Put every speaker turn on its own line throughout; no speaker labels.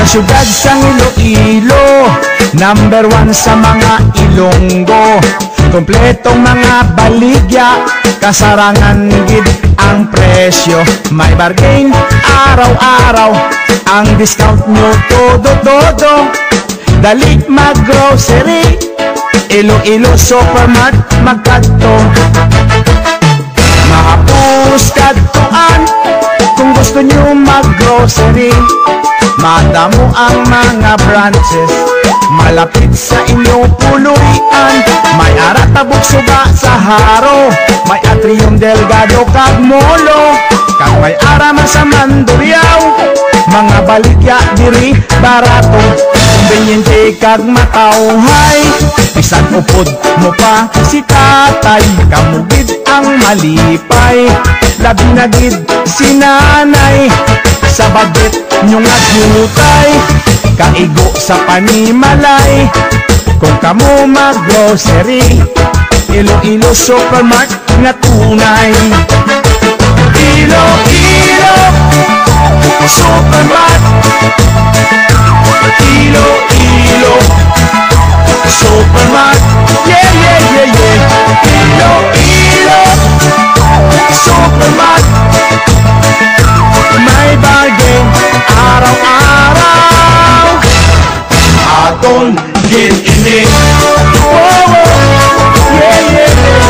Syudad sang Iloilo, number 1 sa mga Ilonggo. Kompletong mga baligya, kasarangan gid ang presyo. May bargain araw-araw, ang discount nyo todo-todo. Dali mag-grocery, Iloilo Supermart magkadto. Mahapos kadtuan kung gusto nyo mag-grocery. Madamo ang mga branches malapit sa inyo puluyan. May Aratabuk Suba sa Haro, may Atrium Delgado kag Molo, kag may Arama sa Mandurriao. Mga baligya diri barato, kumbenyente kag matawhay. Bisan upod mo pa si tatay, kamugid ang malipay. Labi na gid si nanay, sa budget nyo nga jutay. Kaigo sa panimalay, kung kamo mag-grocery, Iloilo Supermart nga tunay. Iloilo Supermart, Iloilo Supermart, yeah, yeah, yeah, yeah. Iloilo Supermart, may bargain araw-araw. Aton gid ini, oh, oh, yeah, yeah, yeah,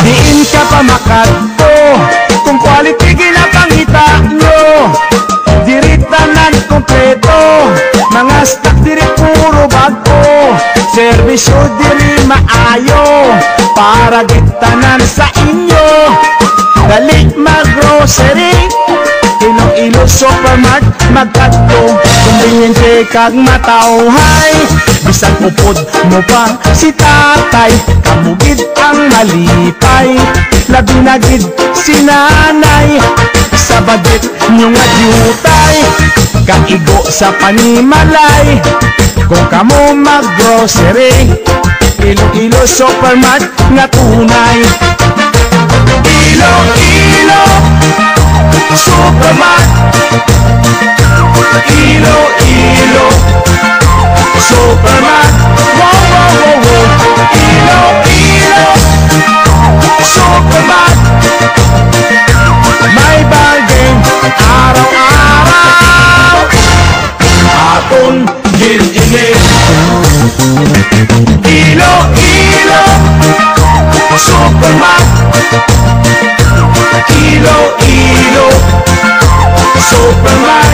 diin ka pa makadto, kung quality ginapangita nyo. Diri tanan kompleto, mga stock diri puro bago. Servisyo diri maayo, para gitanan sa inyo. Dali mag-grocery, Iloilo Supermart magkadto. Kumbenyente kag matawhay, bisan upod mo pa si tatay, kamugid ang malipay. Labi na gid si nanay, sa budget nyo nga jutay. Kaigo sa panimalay, kung kamo mag-grocery, Iloilo Supermart nga tunay. Iloilo Supermart, Iloilo Supermart, wow, wow, wow, wow. Iloilo Supermart, may bargain araw-araw. Aton gid ini, Iloilo Supermart, Iloilo Supermart.